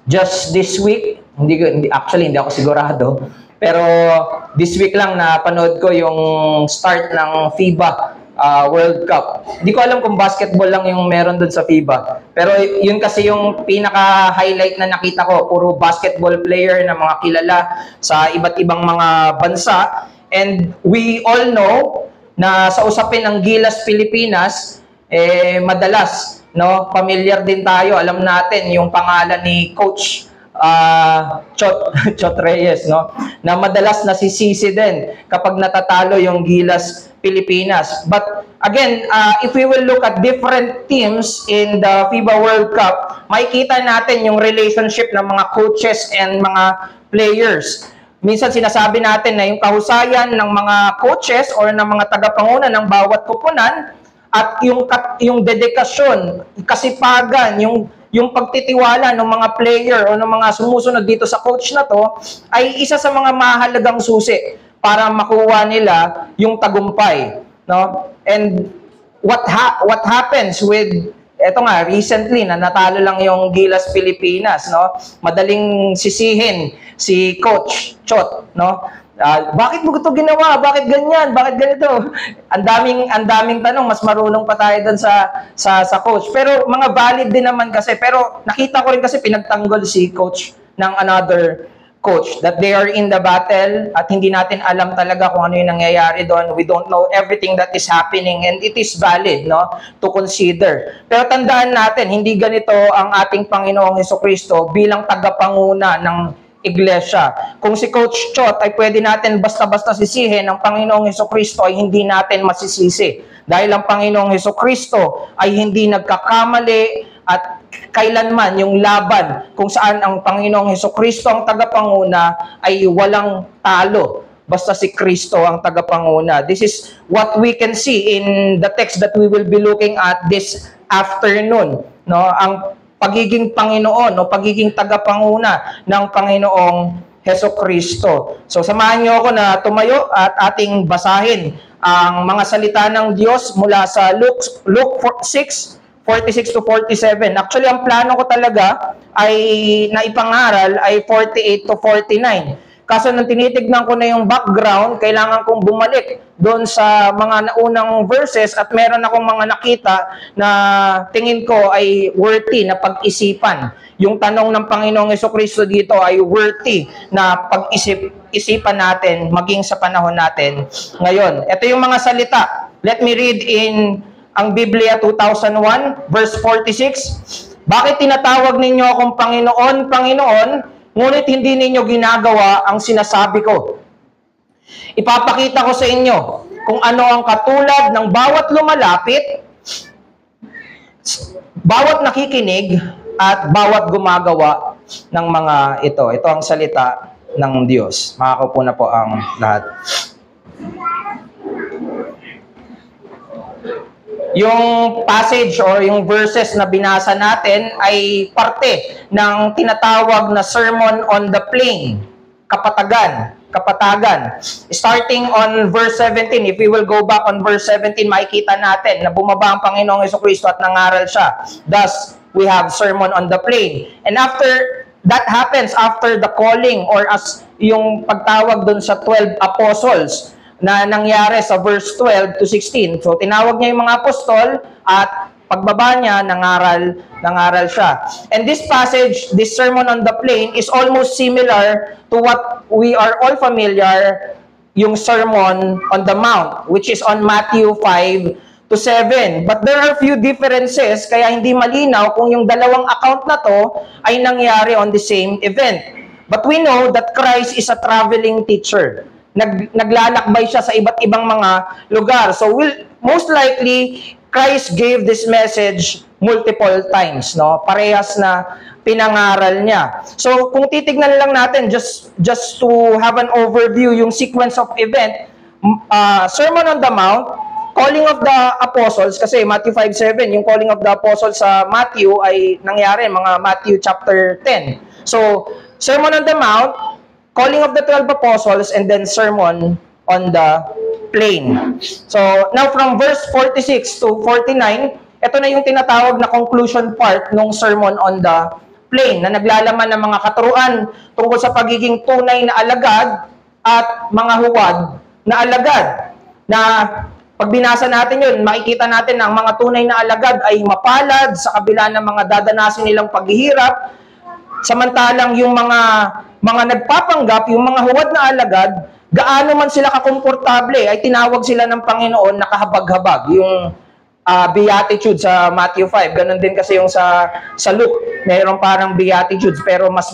Just this week, actually hindi ako sigurado, pero this week lang napanood ko yung start ng FIBA World Cup. Hindi ko alam kung basketball lang yung meron dun sa FIBA. Pero yun kasi yung pinaka-highlight na nakita ko. Puro basketball player na mga kilala sa iba't ibang mga bansa. And we all know na sa usapin ng Gilas Pilipinas, madalas, no, familiar din tayo. Alam natin yung pangalan ni Coach Chot Reyes, no, na madalas nasisisi din kapag natatalo yung Gilas Pilipinas. But again, if we will look at different teams in the FIBA World Cup, makikita natin yung relationship ng mga coaches and mga players. Minsan sinasabi natin na yung kahusayan ng mga coaches or ng mga tagapanguna ng bawat koponan at yung dedikasyon, kasipagan, yung pagtitiwala ng mga player o ng mga sumusunod dito sa coach na to ay isa sa mga mahalagang susi para makuha nila yung tagumpay, no? And what happens with eto nga recently na natalo lang yung Gilas Pilipinas, no? Madaling sisihin si Coach Chot, no? Bakit mo ito ginawa? Bakit ganyan? Bakit ganito? Ang daming tanong, mas marunong pa tayo doon sa coach. Pero mga valid din naman kasi. Pero nakita ko rin kasi pinagtanggol si coach ng another coach that they are in the battle at hindi natin alam talaga kung ano yung nangyayari doon. We don't know everything that is happening and it is valid, no, to consider. Pero tandaan natin, hindi ganito ang ating Panginoong Hesukristo bilang tagapanguna ng iglesia. Kung si Coach Chot ay pwede natin basta-basta sisihin, ang Panginoong Hesukristo ay hindi natin masisisi. Dahil ang Panginoong Hesukristo ay hindi nagkakamali at kailanman yung laban kung saan ang Panginoong Hesukristo ang tagapanguna ay walang talo. Basta si Kristo ang tagapanguna. This is what we can see in the text that we will be looking at this afternoon. No? Ang pagiging Panginoon o pagiging tagapanguna ng Panginoong Hesukristo. So samahan niyo ako na tumayo at ating basahin ang mga salita ng Diyos mula sa Luke 6:46 to 47. Actually, ang plano ko talaga ay naipangaral ay 48 to 49. Kaso nung tinitignan ko na yung background, kailangan kong bumalik doon sa mga naunang verses at meron akong mga nakita na tingin ko ay worthy na pag-isipan. Yung tanong ng Panginoong Hesukristo dito ay worthy na pag-isipan natin maging sa panahon natin ngayon. Ito yung mga salita. Let me read in ang Biblia 2001, verse 46. Bakit tinatawag ninyo akong Panginoon, Panginoon, ngunit hindi ninyo ginagawa ang sinasabi ko? Ipapakita ko sa inyo kung ano ang katulad ng bawat lumalapit, bawat nakikinig, at bawat gumagawa ng mga ito. Ito ang salita ng Diyos. Makakaupo na po ang lahat. Yung passage or yung verses na binasa natin ay parte ng tinatawag na Sermon on the Plain, kapatagan. Starting on verse 17, if we will go back on verse 17, makikita natin na bumaba ang Panginoong Hesukristo at nangaral siya. Thus, we have Sermon on the Plain. And after that happens, after the calling or as yung pagtawag dun sa 12 apostles, na nangyari sa verse 12 to 16. So, tinawag niya yung mga apostol at pagbaba niya, nangaral siya. And this passage, this Sermon on the Plain, is almost similar to what we are all familiar, yung Sermon on the Mount, which is on Matthew 5 to 7. But there are few differences, kaya hindi malinaw kung yung dalawang account na to ay nangyari on the same event. But we know that Christ is a traveling teacher. Naglalakbay siya sa iba't ibang mga lugar. So most likely Christ gave this message multiple times, no? Parehas na pinangaral niya. So kung titignan lang natin just to have an overview yung sequence of event, Sermon on the Mount, calling of the apostles, kasi Matthew 5:7, yung calling of the apostles sa Matthew ay nangyari mga Matthew chapter 10. So Sermon on the Mount, calling of the 12 apostles, and then Sermon on the Plain. So, now from verse 46 to 49, Ito na yung tinatawag na conclusion part ng Sermon on the Plain na naglalaman ng mga katuruan tungkol sa pagiging tunay na alagad at mga huwad na alagad. Na pag binasa natin yun, makikita natin na ang mga tunay na alagad ay mapalad sa kabila ng mga dadanasin nilang paghihirap. Samantalang yung mga nagpapanggap, yung mga huwad na alagad, gaano man sila kakomportable, ay tinawag sila ng Panginoon na kahabag-habag. Yung beatitude sa Matthew 5, ganun din kasi yung sa Luke, mayroon parang beatitudes pero mas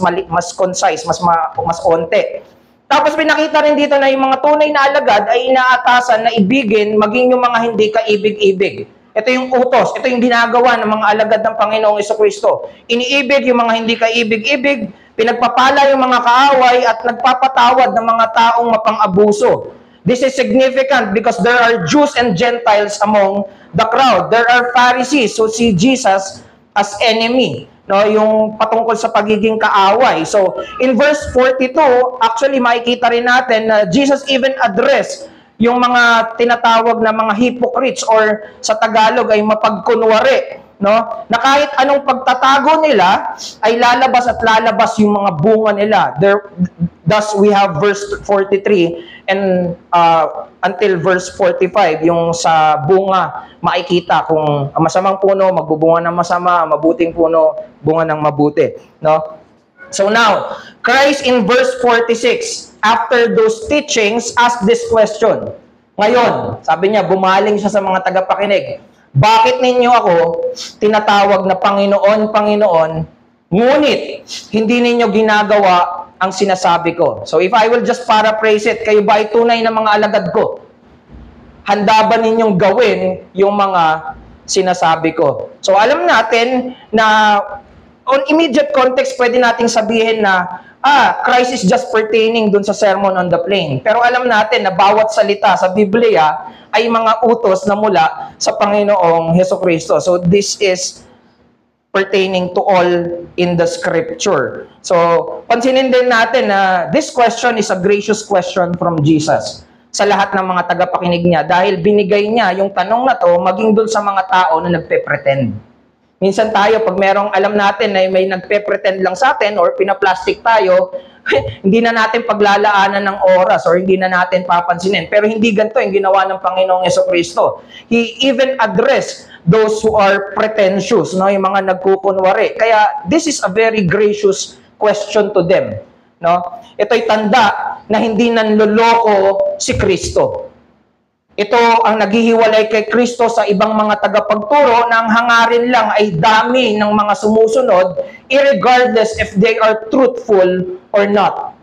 concise, mas onte. Tapos pinakita rin dito na yung mga tunay na alagad ay inaatasan na ibigin maging yung mga hindi kaibig-ibig. Ito yung utos, ito yung ginagawa ng mga alagad ng Panginoong Jesucristo. Iniibig yung mga hindi kaibig-ibig, pinagpapala yung mga kaaway at nagpapatawad ng mga taong mapang-abuso. This is significant because there are Jews and Gentiles among the crowd. There are Pharisees who see Jesus as enemy, no, yung patungkol sa pagiging kaaway. So, in verse 42, actually makikita rin natin na Jesus even addressed yung mga tinatawag na mga hypocrites or sa Tagalog ay mapagkunwari, no? Na kahit anong pagtatago nila ay lalabas at lalabas yung mga bunga nila. Thus we have verse 43 and until verse 45, yung sa bunga makikita kung ang masamang puno magbubunga ng masama, mabuting puno bunga ng mabuti, no? So now, Christ in verse 46, after those teachings, asked this question. Ngayon, sabi niya, bumaling siya sa mga tagapakinig. Bakit ninyo ako tinatawag na Panginoon, Panginoon, ngunit hindi ninyo ginagawa ang sinasabi ko? So if I will just paraphrase it, kayo ba ay tunay na mga alagad ko? Handa ba ninyong gawin yung mga sinasabi ko? So alam natin na on immediate context, pwede nating sabihin na, Christ is just pertaining dun sa Sermon on the Plain. Pero alam natin na bawat salita sa Biblia ay mga utos na mula sa Panginoong Jesucristo. So this is pertaining to all in the Scripture. So pansinin din natin na this question is a gracious question from Jesus sa lahat ng mga tagapakinig niya dahil binigay niya yung tanong na to maging dun sa mga tao na nagpe-pretend. Minsan tayo, pag merong alam natin na may nagpe-pretend lang sa atin or pinaplastic tayo, hindi na natin paglalaanan ng oras or hindi na natin papansinin. Pero hindi ganito yung ginawa ng Panginoong Jesucristo. He even addressed those who are pretentious, no? Yung mga nagkukunwari. Kaya this is a very gracious question to them. No? Ito'y tanda na hindi nanloloko si Kristo. Ito ang naghihiwalay kay Kristo sa ibang mga tagapagturo na ang hangarin lang ay dami ng mga sumusunod irregardless if they are truthful or not.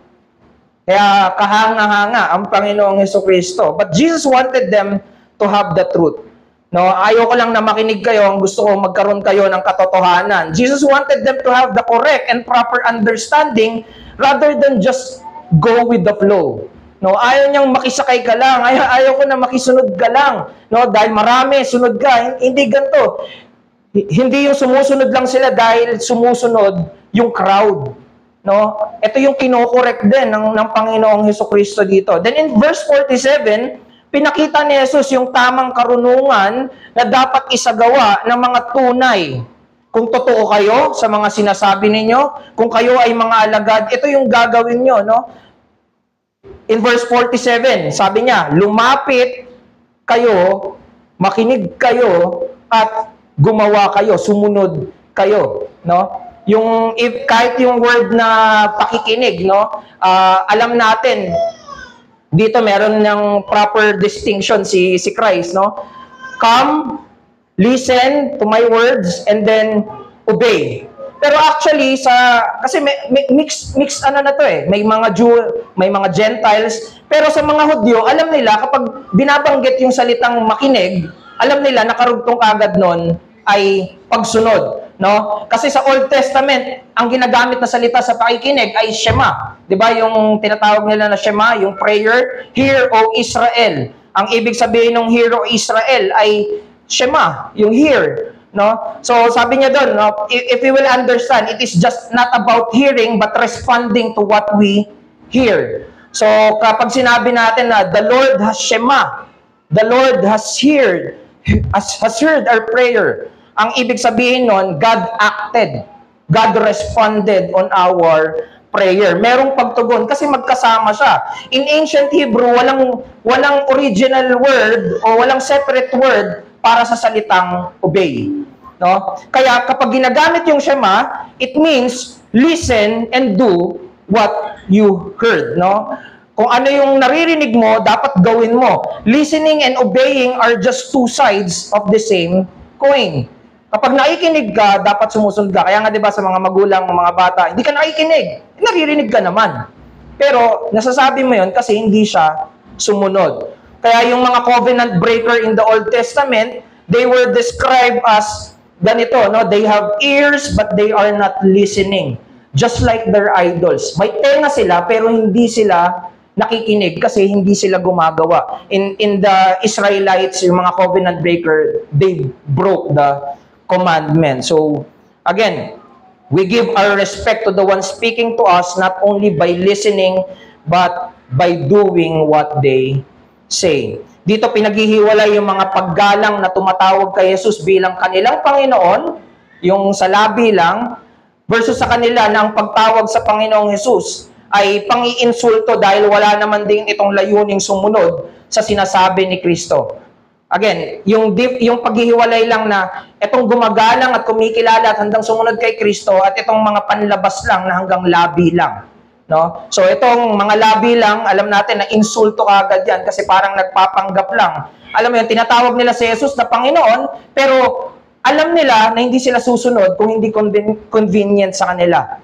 Kaya kahanga-hanga ang Panginoong Jesucristo. But Jesus wanted them to have the truth. No, ayaw ko lang na makinig kayo, ang gusto ko magkaroon kayo ng katotohanan. Jesus wanted them to have the correct and proper understanding rather than just go with the flow. No, ayaw niyang makisakay ka lang. Ayaw ko na makisunod ka lang. No, dahil marami, sunod ka. Hindi ganito. Hindi yung sumusunod lang sila dahil sumusunod yung crowd. No? Ito yung kinokorek din ng Panginoong Jesucristo dito. Then in verse 47, pinakita ni Jesus yung tamang karunungan na dapat isagawa ng mga tunay. Kung totoo kayo sa mga sinasabi ninyo, kung kayo ay mga alagad, ito yung gagawin nyo, no? In verse 47, sabi niya, lumapit kayo, makinig kayo, at gumawa kayo, sumunod kayo, no? Yung kahit yung word na pakikinig, no? Alam natin dito meron ng proper distinction si Christ, no? Come, listen to my words and then obey. Pero actually kasi mix ano na to eh. May mga Jew, may mga Gentiles, pero sa mga Hudyo, alam nila kapag binabanggit yung salitang makinig, alam nila nakarugtong kagad nun ay pagsunod, no? Kasi sa Old Testament, ang ginagamit na salita sa pakikinig ay Shema. 'Di ba? Yung tinatawag nila na Shema, yung prayer, Hear, O Israel. Ang ibig sabihin ng Hear, O Israel ay Shema, yung hear. No? So, sabi niya doon, no, if we will understand, it is just not about hearing, but responding to what we hear. So, kapag sinabi natin na, the Lord has Shema, the Lord has heard our prayer. ang ibig sabihin nun, God acted. God responded on our prayer. Merong pagtugon kasi magkasama siya. In ancient Hebrew, walang original word o walang separate word para sa salitang obey. No? Kaya kapag ginagamit yung Shema, it means listen and do what you heard. No? Kung ano yung naririnig mo, dapat gawin mo. Listening and obeying are just two sides of the same coin. Kapag nakikinig ka, dapat sumusunod ka. Kaya nga 'di ba sa mga magulang, mga bata, hindi ka nakikinig, naririnig ka naman. Pero nasasabi mo 'yon kasi hindi siya sumunod. Kaya yung mga covenant breaker in the Old Testament, they were described as ganito, no? They have ears but they are not listening. Just like their idols. May tenga sila pero hindi sila nakikinig kasi hindi sila gumagawa. In the Israelites, yung mga covenant breaker, they broke the commandment. So, again, we give our respect to the one speaking to us not only by listening, but by doing what they say. Dito pinaghihiwalay yung mga paggalang na tumatawag kay Jesus bilang kanilang Panginoon, yung sa labi lang, versus sa kanila na ang pagtawag sa Panginoong Jesus ay pang-iinsulto dahil wala naman din itong layuning sumunod sa sinasabi ni Kristo. Again, yung paghihiwalay lang na itong gumagalang at kumikilala at handang sumunod kay Kristo at itong mga panlabas lang na hanggang labi lang. No? So itong mga labi lang, alam natin na insulto kaagad yan kasi parang nagpapanggap lang. Alam mo yun, tinatawag nila si Jesus na Panginoon, pero alam nila na hindi sila susunod kung hindi convenient sa kanila.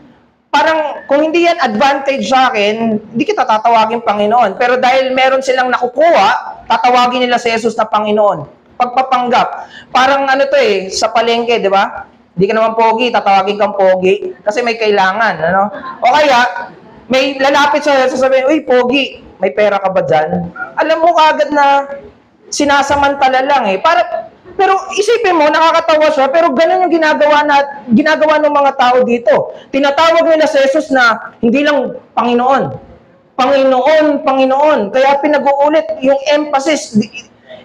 Parang kung hindi yan advantage sa akin, hindi kita tatawagin Panginoon. Pero dahil meron silang nakukuha, tatawagin nila si Jesus na Panginoon. Pagpapanggap. Parang ano to sa palengke, di ba? Hindi ka naman pogi, tatawagin kang pogi. Kasi may kailangan, ano? O kaya, may lalapit sa sasabihin, uy, pogi, may pera ka ba dyan? Alam mo kaagad na sinasamantala lang pero isipin mo, nakakatawa siya, pero ganun yung ginagawa ng mga tao dito. Tinatawag nila si Jesus na hindi lang Panginoon. Panginoon, Panginoon. Kaya pinag-uulit yung emphasis.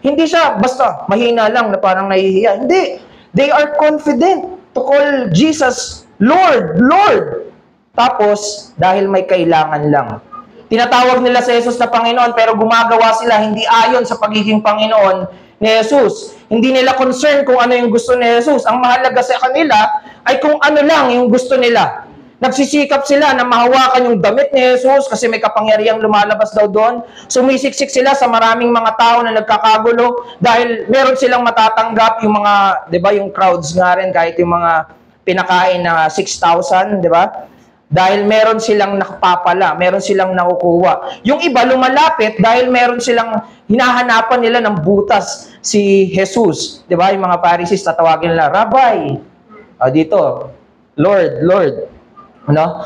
Hindi siya basta mahina lang na parang nahihiya. Hindi. They are confident to call Jesus Lord, Lord. Tapos, dahil may kailangan lang. Tinatawag nila si Jesus na Panginoon, pero gumagawa sila hindi ayon sa pagiging Panginoon ni Jesus. Hindi nila concern kung ano yung gusto ni Jesus. Ang mahalaga sa kanila ay kung ano lang yung gusto nila. Nagsisikap sila na mahawakan yung damit ni Jesus kasi may kapangyarihang lumalabas daw doon. Sumisiksik sila sa maraming mga tao na nagkakagulo dahil meron silang matatanggap yung mga, 'di ba, yung crowds nga rin kahit yung mga pinakain na 6,000, 'di ba? Dahil meron silang nakapapala, meron silang nakukuha. Yung iba lumalapit dahil meron silang hinahanapan nila ng butas si Jesus. 'Di ba? Yung mga Pharisees tatawagin nila, Rabbi. Dito, Lord, Lord. Ano?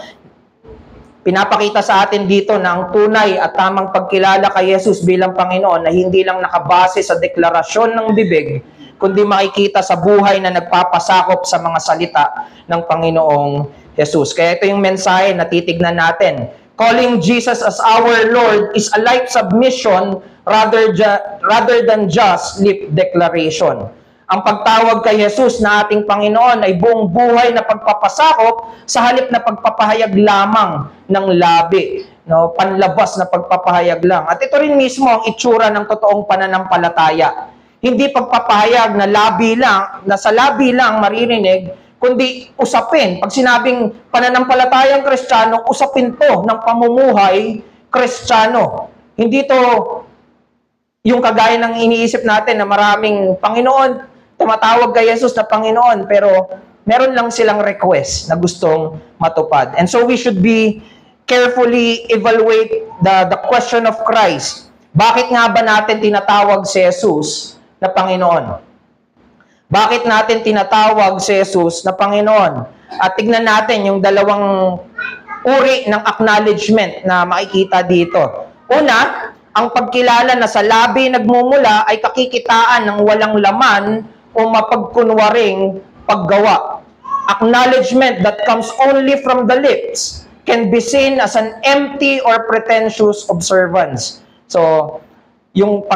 Pinapakita sa atin dito na ang tunay at tamang pagkilala kay Jesus bilang Panginoon na hindi lang nakabase sa deklarasyon ng bibig, kundi makikita sa buhay na nagpapasakop sa mga salita ng Panginoong Jesus. Kaya ito yung mensahe na titignan natin. Calling Jesus as our Lord is a life submission rather than just lip declaration. Ang pagtawag kay Jesus na ating Panginoon ay buong buhay na pagpapasakop sa halip na pagpapahayag lamang ng labi. No? Panlabas na pagpapahayag lang. At ito rin mismo ang itsura ng totoong pananampalataya. Hindi pagpapahayag na labi lang, na sa labi lang maririnig, kundi usapin. Pag sinabing pananampalatayang Kristiyano, usapin to ng pamumuhay Kristiyano. Hindi to yung kagaya ng iniisip natin na maraming Panginoon, tumatawag kay Jesus na Panginoon, pero meron lang silang request na gustong matupad. And so we should be carefully evaluate the question of Christ. Bakit nga ba natin tinatawag si Jesus na Panginoon? Bakit natin tinatawag si Jesus na Panginoon? At tignan natin yung dalawang uri ng acknowledgement na makikita dito. Una, ang pagkilala na sa labi nagmumula ay kakikitaan ng walang laman o mapagkunwaring paggawa. Acknowledgement that comes only from the lips can be seen as an empty or pretentious observance. So, yung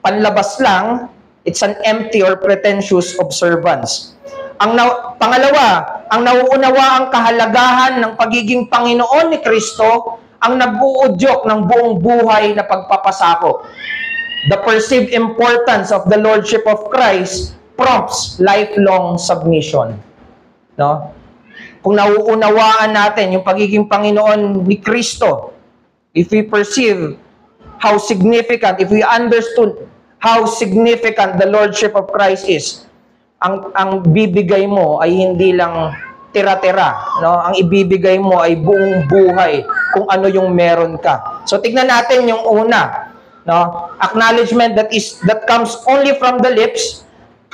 panlabas lang, It's an empty or pretentious observance. Pangalawa, ang nauunawa ang kahalagahan ng pagiging Panginoon ni Kristo ang nag-uudyok ng buong buhay na pagpapasakop. The perceived importance of the Lordship of Christ prompts lifelong submission. No? Kung nauunawaan natin yung pagiging Panginoon ni Kristo, if we perceive how significant, if we understood how significant the Lordship of Christ is, ang bibigay mo ay hindi lang tira-tira, no? Ang ibibigay mo ay buong buhay kung ano yung meron ka. So tignan natin yung una, no? Acknowledgement that comes only from the lips,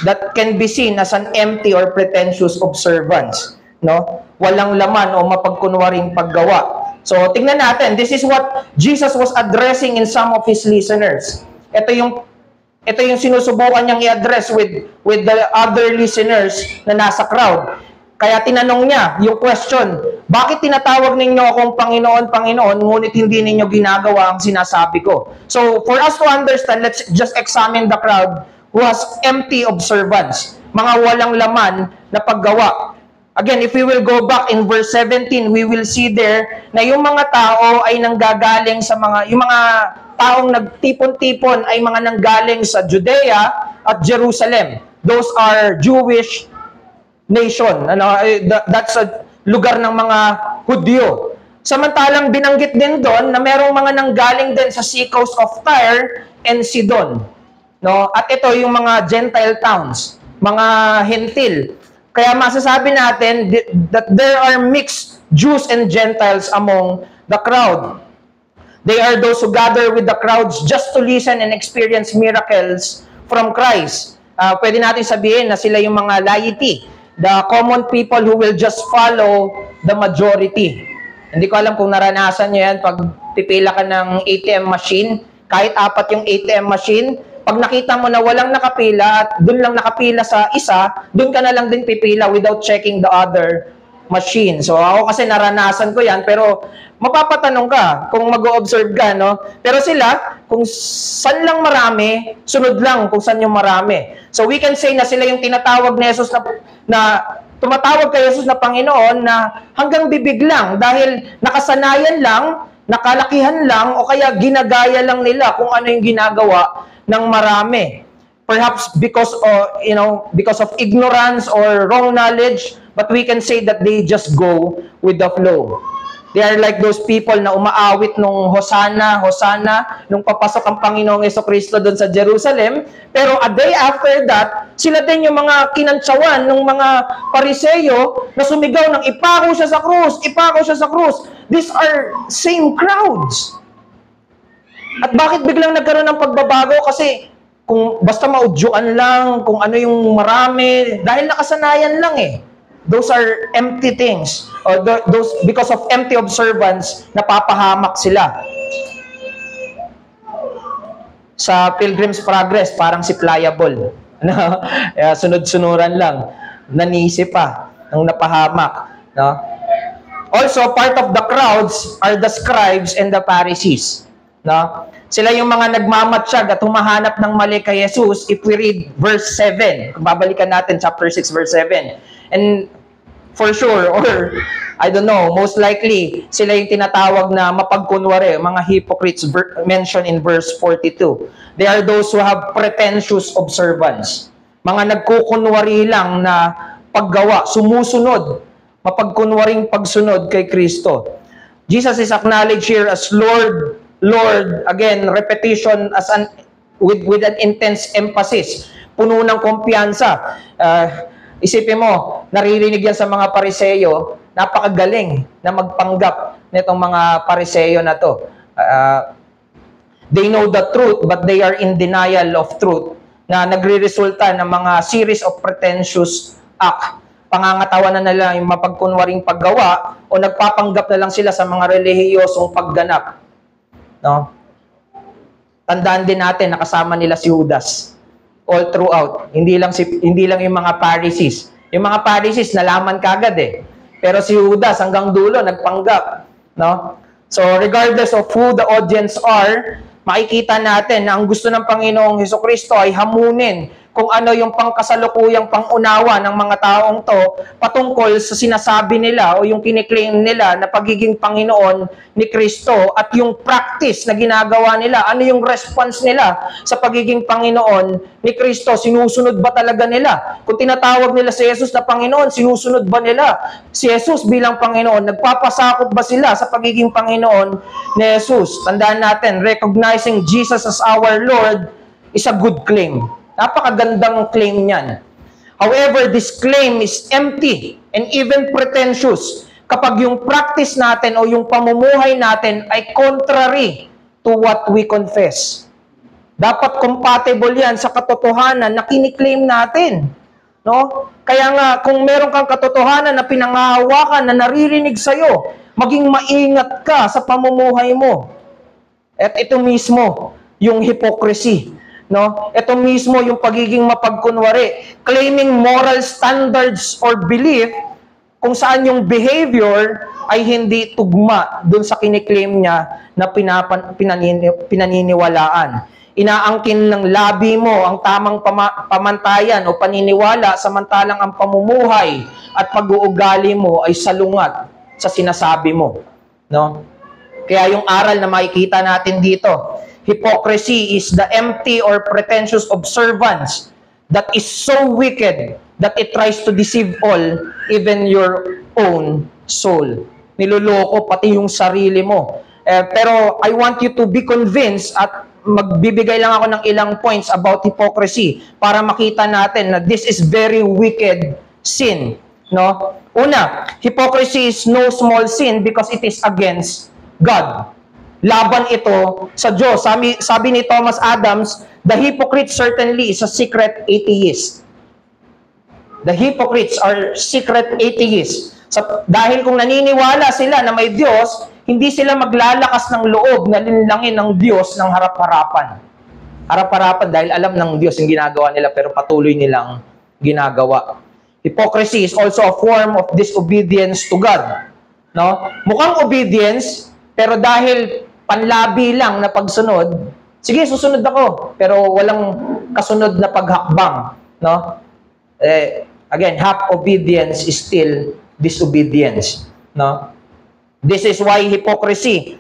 that can be seen as an empty or pretentious observance, no? Walang laman o mapagkunwaring paggawa. So tignan natin, this is what Jesus was addressing in some of his listeners. Ito yung sinusubukan niyang i-address with the other listeners na nasa crowd. Kaya tinanong niya yung question, bakit tinatawag ninyo akong Panginoon, Panginoon, ngunit hindi ninyo ginagawa ang sinasabi ko? So, for us to understand, let's just examine the crowd who has empty observance, mga walang laman na paggawa. Again, if we will go back in verse 17, we will see there na yung mga tao ay nanggagaling sa yung mga taong nagtipon-tipon ay mga nanggaling sa Judea at Jerusalem. Those are Jewish nation. That's a lugar ng mga Hudyo. Samantalang binanggit din doon na merong mga nanggaling din sa seacoast of Tyre and Sidon. No? At ito yung mga Gentile towns, mga Hentil. Kaya masasabi natin that there are mixed Jews and Gentiles among the crowd. They are those who gather with the crowds just to listen and experience miracles from Christ. Pwede natin sabihin na sila yung mga laity, the common people who will just follow the majority. Hindi ko alam kung naranasan nyo yan pag pipila ka ng ATM machine, kahit 4 yung ATM machine, pag nakita mo na walang nakapila at dun lang nakapila sa isa, dun ka na lang din pipila without checking the other machine. So ako kasi naranasan ko yan, pero mapapatanong ka kung mag-o-observe ka, no? Pero sila, kung saan lang marami, sunod lang kung saan yung marami. So we can say na sila yung tinatawag ni Jesus na tumatawag kay Jesus na Panginoon na hanggang bibig lang dahil nakasanayan lang, nakalakihan lang, o kaya ginagaya lang nila kung ano yung ginagawa ng marami. Perhaps because of ignorance or wrong knowledge, but we can say that they just go with the flow. They are like those people na umaawit nung Hosanna, Hosanna, nung papasok ang Panginoong Jesucristo doon sa Jerusalem. Pero a day after that, sila din yung mga kinantsawan ng mga Pariseyo na sumigaw ng ipako siya sa krus, ipako siya sa krus. These are same crowds. At bakit biglang nagkaroon ng pagbabago? Kasi kung basta maudyuan lang, kung ano yung marami, dahil nakasanayan lang eh. Those are empty things. Or those because of empty observance, napapahamak sila. Sa Pilgrim's Progress, parang si Pliable. Sunod-sunuran lang. Nanisi pa ng napahamak. No? Also, part of the crowds are the scribes and the Pharisees. No? Sila yung mga nagmamatsyag at humahanap ng mali kay Jesus if we read verse 7. Kung babalikan natin, chapter 6, verse 7. And for sure, or I don't know, most likely, sila yung tinatawag na mapagkunwari, mga hypocrites mentioned in verse 42. They are those who have pretentious observance. Mga nagkukunwari lang na paggawa, sumusunod, mapagkunwaring pagsunod kay Kristo. Jesus is acknowledged here as Lord, Lord, again, repetition as with an intense emphasis. Puno ng kumpiyansa. Isipin mo, naririnig yan sa mga Pariseyo, napakagaling na magpanggap nitong mga Pariseyo na to. They know the truth, but they are in denial of truth, na nagre-resulta ng mga series of pretentious act. Pangangatawanan na nila yung mapagkunwaring paggawa o nagpapanggap na lang sila sa mga relihiyosong pagganap. No? Tandaan din natin, nakasama nila si Judas all throughout. Hindi lang yung mga Pharisees. Yung mga Pharisees, nalaman kagad eh. Pero si Judas hanggang dulo, nagpanggap. No? So, regardless of who the audience are, makikita natin na ang gusto ng Panginoong Jesucristo ay hamunin kung ano yung pangkasalukuyang pangunawa ng mga taong to patungkol sa sinasabi nila o yung kiniklaim nila na pagiging Panginoon ni Kristo at yung practice na ginagawa nila. Ano yung response nila sa pagiging Panginoon ni Kristo? Sinusunod ba talaga nila? Kung tinatawag nila si Jesus na Panginoon, sinusunod ba nila si Jesus bilang Panginoon? Nagpapasakop ba sila sa pagiging Panginoon ni Jesus? Tandaan natin, recognizing Jesus as our Lord is a good claim. Napakagandang claim niyan. However, this claim is empty and even pretentious kapag yung practice natin o yung pamumuhay natin ay contrary to what we confess. Dapat compatible yan sa katotohanan na kiniklaim natin. No? Kaya nga, kung meron kang katotohanan na pinangahawakan, na naririnig sa'yo, maging maingat ka sa pamumuhay mo. At ito mismo, yung hypocrisy. No? Ito mismo yung pagiging mapagkunwari. Claiming moral standards or belief kung saan yung behavior ay hindi tugma dun sa kiniklaim niya na pinaniniwalaan. Inaangkin ng labi mo ang tamang pamantayan o paniniwala samantalang ang pamumuhay at pag-uugali mo ay salungat sa sinasabi mo. No? Kaya yung aral na makikita natin dito, hypocrisy is the empty or pretentious observance that is so wicked that it tries to deceive all, even your own soul. Niloloko pati yung sarili mo. Pero I want you to be convinced at magbibigay lang ako ng ilang points about hypocrisy para makita natin na this is very wicked sin. No? Una, hypocrisy is no small sin because it is against God. Laban ito sa Diyos. Sabi ni Thomas Adams, the hypocrite certainly is a secret atheist. The hypocrites are secret atheists. Dahil kung naniniwala sila na may Diyos, hindi sila maglalakas ng loob na linlangin ng Diyos ng harap-harapan. Harap-harapan dahil alam ng Diyos yung ginagawa nila pero patuloy nilang ginagawa. Hypocrisy is also a form of disobedience to God. No? Mukhang obedience, pero dahil panlabi lang na pagsunod, sige, susunod ako, pero walang kasunod na paghakbang. No? Again, half obedience is still disobedience. No? This is why hypocrisy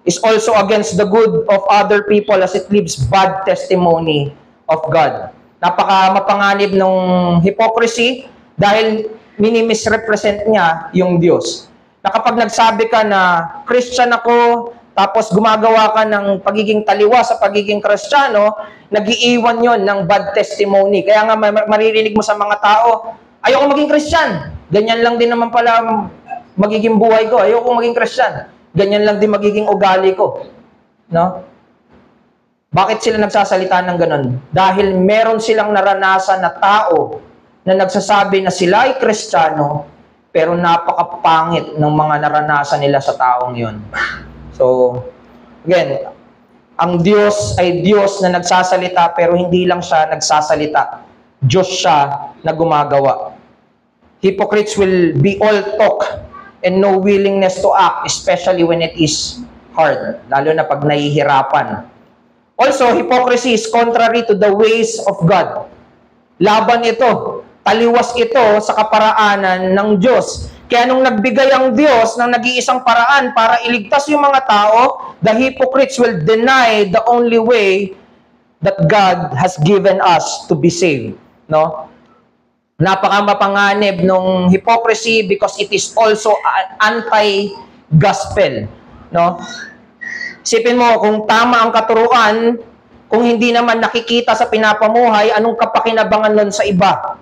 is also against the good of other people as it leaves bad testimony of God. Napaka-mapanganib ng hypocrisy dahil mini-misrepresent niya yung Diyos. Na kapag nagsabi ka na Christian ako, tapos gumagawa ka ng pagiging taliwa sa pagiging Kristiyano, nag-iiwan yon ng bad testimony. Kaya nga maririnig mo sa mga tao, ayoko maging Christian. Ganyan lang din naman pala magiging buhay ko. Ayoko maging Christian. Ganyan lang din magiging ugali ko. No? Bakit sila nagsasalita ng ganun? Dahil meron silang naranasan na tao na nagsasabi na sila ay Kristiyano, pero napakapangit ng mga naranasan nila sa taong yun. So, again, ang Diyos ay Diyos na nagsasalita pero hindi lang siya nagsasalita. Diyos siya na gumagawa. Hypocrites will be all talk and no willingness to act, especially when it is hard, lalo na pag nahihirapan. Also, hypocrisy is contrary to the ways of God. Laban ito. Taliwas ito sa kaparaanan ng Diyos. Kaya nung nagbigay ang Diyos ng nag-iisang paraan para iligtas yung mga tao, the hypocrites will deny the only way that God has given us to be saved. No? Napaka-mapanganib ng hypocrisy because it is also anti-gospel. No? Isipin mo, kung tama ang katuruan, kung hindi naman nakikita sa pinapamuhay, anong kapakinabangan nun sa iba?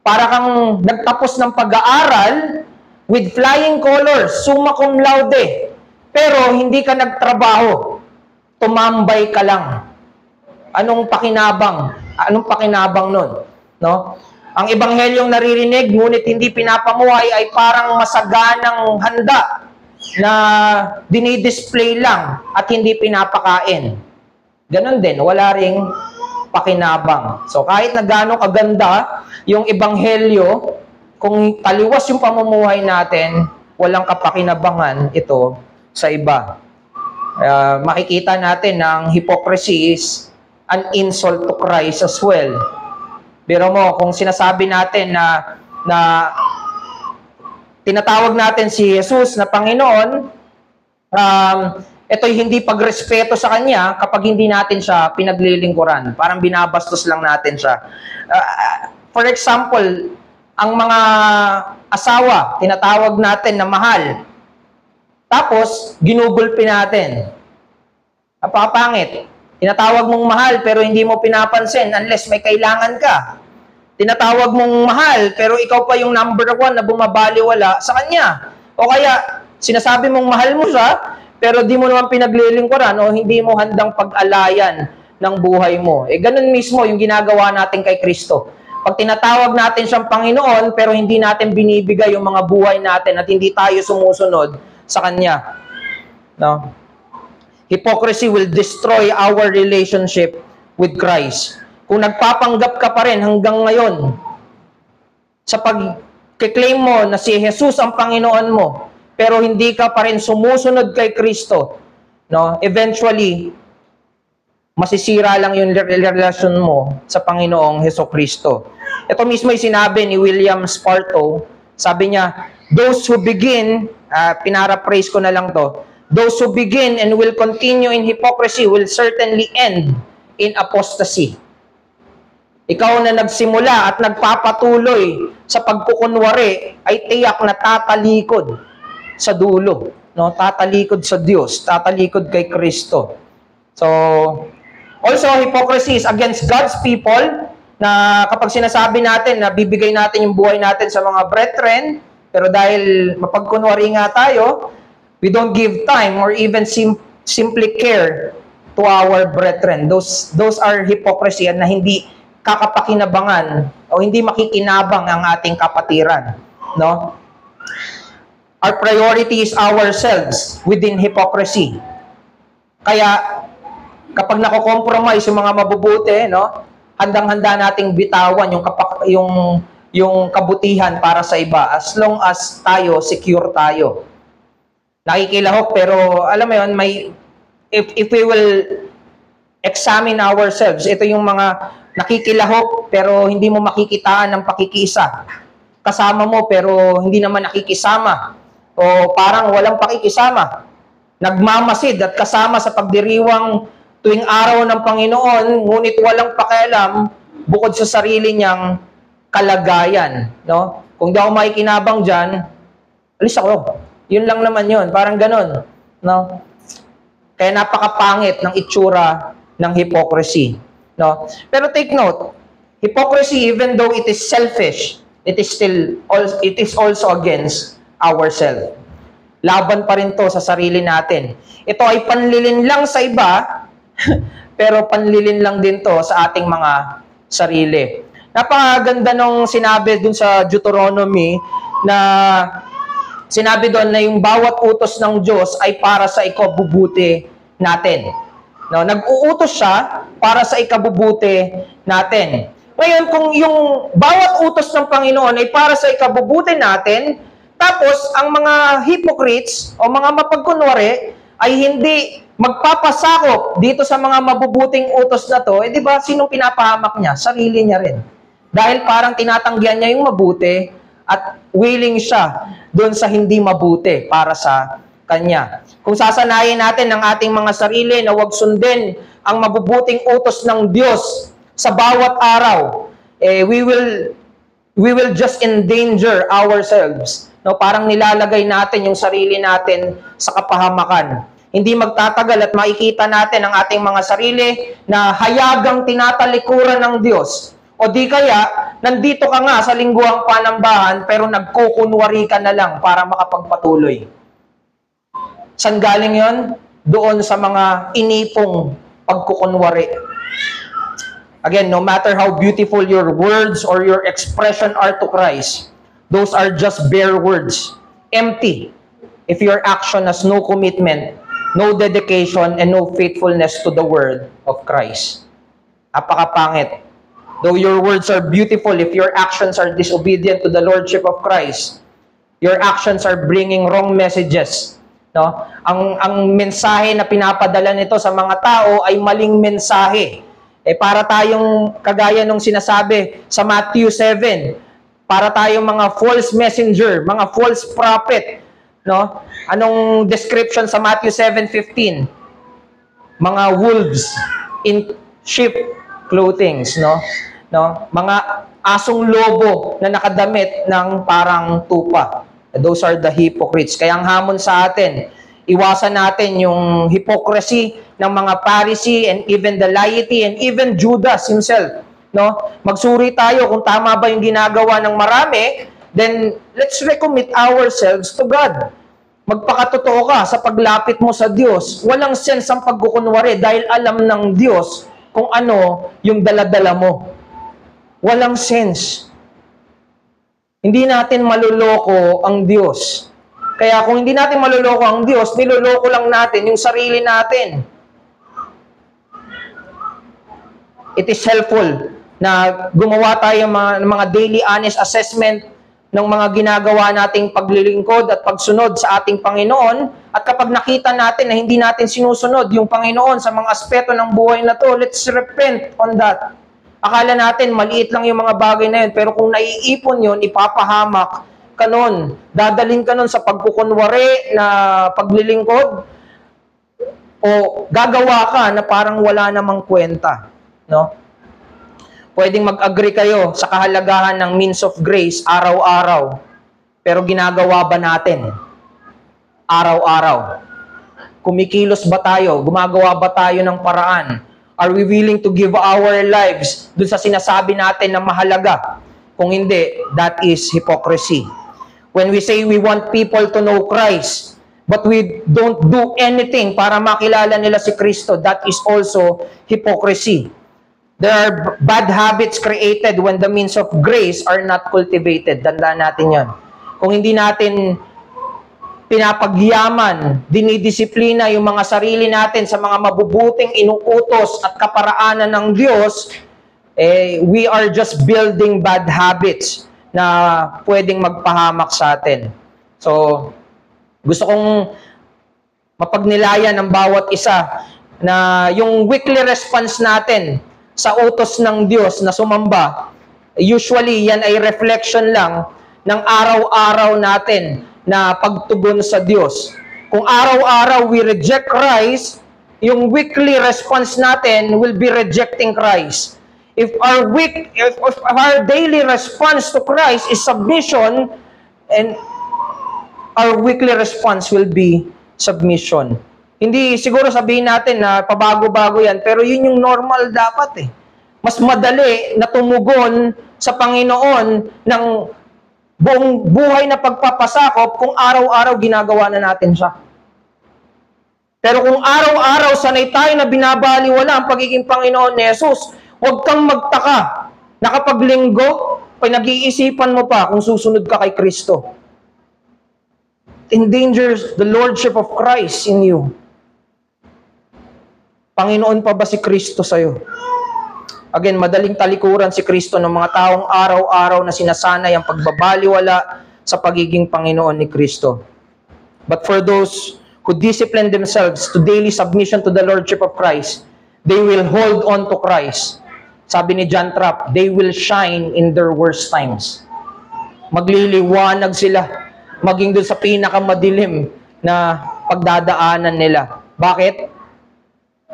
Para kang nagtapos ng pag-aaral with flying colors, summa cum laude, pero hindi ka nagtrabaho, tumambay ka lang. Anong pakinabang? Anong pakinabang nun? No? Ang ebanghelyong naririnig, ngunit hindi pinapamuhay ay parang masaganang handa na dinidisplay lang at hindi pinapakain. Ganon din, wala ring pakinabang. So kahit na gaano kaganda yung ebanghelyo, kung taliwas yung pamumuhay natin, walang kapakinabangan ito sa iba. Makikita natin ng hypocrisy is an insult to Christ as well. Pero mo, kung sinasabi natin na tinatawag natin si Jesus na Panginoon, ito'y hindi pagrespeto sa Kanya kapag hindi natin siya pinaglilingkuran. Parang binabastos lang natin siya. For example, ang mga asawa, tinatawag natin na mahal. Tapos, ginugulpi natin. Napakapangit. Tinatawag mong mahal pero hindi mo pinapansin unless may kailangan ka. Tinatawag mong mahal pero ikaw pa yung number 1 na bumabaliwala sa kanya. O kaya, sinasabi mong mahal mo siya pero di mo naman pinaglilingkuran o hindi mo handang pag-alayan ng buhay mo. Ganun mismo yung ginagawa natin kay Kristo. Pag tinatawag natin siyang Panginoon pero hindi natin binibigay yung mga buhay natin at hindi tayo sumusunod sa Kanya. No? Hypocrisy will destroy our relationship with Christ. Kung nagpapanggap ka pa rin hanggang ngayon sa pag-claim mo na si Jesus ang Panginoon mo, pero hindi ka pa rin sumusunod kay Kristo, no? Eventually, masisira lang yung relasyon mo sa Panginoong Hesukristo. Ito mismo yung sinabi ni William Sparto. Sabi niya, those who begin, pinaraphrase ko na lang to, those who begin and will continue in hypocrisy will certainly end in apostasy. Ikaw na nagsimula at nagpapatuloy sa pagkukunwari ay tiyak na tatalikod sa dulo. No? Tatalikod sa Diyos, tatalikod kay Kristo. So, also, hypocrisy is against God's people na kapag sinasabi natin na bibigay natin yung buhay natin sa mga brethren, pero dahil mapagkunwari nga tayo, we don't give time or even simply care to our brethren. Those are hypocrisy na hindi kakapakinabangan o hindi makikinabang ang ating kapatiran. No? Our priority is ourselves within hypocrisy. Kaya, kapag nako-compromise yung mga mabubuti, no, handang-handa nating bitawan yung kabutihan para sa iba as long as tayo, secure tayo. Nakikilahok, pero alam mo yun, if we will examine ourselves, ito yung mga nakikilahok pero hindi mo makikitaan ng pakikisa. Kasama mo pero hindi naman nakikisama. O parang walang pakikisama. Nagmamasid at kasama sa pagdiriwang tuwing araw ng Panginoon, ngunit walang pakialam bukod sa sarili niyang kalagayan. No? Kung di ako makikinabang dyan, alis ako. Yun lang naman yun. Parang ganun. No? Kaya napakapangit ng itsura ng hypocrisy. No? Pero take note, hypocrisy, even though it is selfish, it is also against ourselves. Laban pa rin to sa sarili natin. Ito ay panlilin lang sa iba, pero panlilin lang din to sa ating mga sarili. Napakaganda nung sinabi dun sa Deuteronomy na sinabi doon na yung bawat utos ng Diyos ay para sa ikabubuti natin. No, nag-uutos siya para sa ikabubuti natin. Ngayon, kung yung bawat utos ng Panginoon ay para sa ikabubuti natin, tapos ang mga hypocrites o mga mapagkunwari ay hindi magpapasakop dito sa mga mabubuting utos na to, di ba, sinong pinapahamak niya? Sarili niya rin. Dahil parang tinatanggihan niya yung mabuti at willing siya doon sa hindi mabuti para sa kanya. Kung sasanayin natin ang ating mga sarili na huwag sundin ang mabubuting utos ng Diyos sa bawat araw, we will just endanger ourselves. No, parang nilalagay natin yung sarili natin sa kapahamakan. Hindi magtatagal at makikita natin ang ating mga sarili na hayagang tinatalikuran ng Diyos. O di kaya, nandito ka nga sa lingguhang panambahan pero nagkukunwari ka na lang para makapagpatuloy. Saan galing yon? Doon sa mga inipong pagkukunwari. Again, no matter how beautiful your words or your expression are to Christ, those are just bare words, empty, if your action has no commitment, no dedication, and no faithfulness to the word of Christ. Apakapangit. Though your words are beautiful, if your actions are disobedient to the Lordship of Christ, your actions are bringing wrong messages. No? Ang mensahe na pinapadala nito sa mga tao ay maling mensahe. Para tayong kagaya nung sinasabi sa Matthew 7, para tayong mga false messenger, mga false prophet, no? Anong description sa Matthew 7:15? Mga wolves in sheep clothings, no? Mga asong lobo na nakadamit ng parang tupa. Those are the hypocrites. Kaya ang hamon sa atin, iwasan natin yung hypocrisy ng mga Pharisee and even the laity and even Judas himself, no? Magsuri tayo kung tama ba yung ginagawa ng marami, then let's recommit ourselves to God. Magpakatotoo ka sa paglapit mo sa Diyos. Walang sense ang pagkukunwari dahil alam ng Diyos kung ano yung daladala mo. Walang sense. Hindi natin maluloko ang Diyos. Kaya kung hindi natin maluloko ang Diyos, niloloko lang natin yung sarili natin. It is helpful na gumawa tayo ng mga daily honest assessment ng mga ginagawa nating paglilingkod at pagsunod sa ating Panginoon. At kapag nakita natin na hindi natin sinusunod yung Panginoon sa mga aspeto ng buhay na to, let's repent on that. Akala natin maliit lang yung mga bagay na yun, pero kung naiipon yun, ipapahamak ka nun. Dadalhin ka nun sa pagkukunwari na paglilingkod o gagawa ka na parang wala namang kwenta. No? Pwedeng mag-agree kayo sa kahalagahan ng means of grace araw-araw. Pero ginagawa ba natin? Araw-araw. Kumikilos ba tayo? Gumagawa ba tayo ng paraan? Are we willing to give our lives dun sa sinasabi natin na mahalaga? Kung hindi, that is hypocrisy. When we say we want people to know Christ, but we don't do anything para makilala nila si Kristo, that is also hypocrisy. There are bad habits created when the means of grace are not cultivated. Tandaan natin yan. Kung hindi natin pinapagyaman, dinidisiplina yung mga sarili natin sa mga mabubuting inuutos at kaparaanan ng Diyos, we are just building bad habits na pwedeng magpahamak sa atin. So, gusto kong mapagnilayan ng bawat isa na yung weekly response natin sa utos ng Diyos na sumamba, usually yan ay reflection lang ng araw-araw natin na pagtugon sa Diyos. Kung araw-araw we reject Christ, yung weekly response natin will be rejecting Christ. If our daily response to Christ is submission, and our weekly response will be submission. Hindi siguro sabihin natin na pabago-bago yan, pero yun yung normal dapat eh. Mas madali na tumugon sa Panginoon ng buong buhay na pagpapasakop kung araw-araw ginagawa na natin siya. Pero kung araw-araw sanay tayo na binabaliwala ang pagiging Panginoon ni Jesus, huwag kang magtaka na kapag linggo, pinag-iisipan mo pa kung susunod ka kay Kristo. Endangers the Lordship of Christ in you. Panginoon pa ba si Kristo sa'yo? Again, madaling talikuran si Kristo ng mga taong araw-araw na sinasanay ang pagbabaliwala sa pagiging Panginoon ni Kristo. But for those who discipline themselves to daily submission to the Lordship of Christ, they will hold on to Christ. Sabi ni John Trapp, they will shine in their worst times. Magliliwanag sila, maging dun sa pinakamadilim na pagdadaanan nila. Bakit?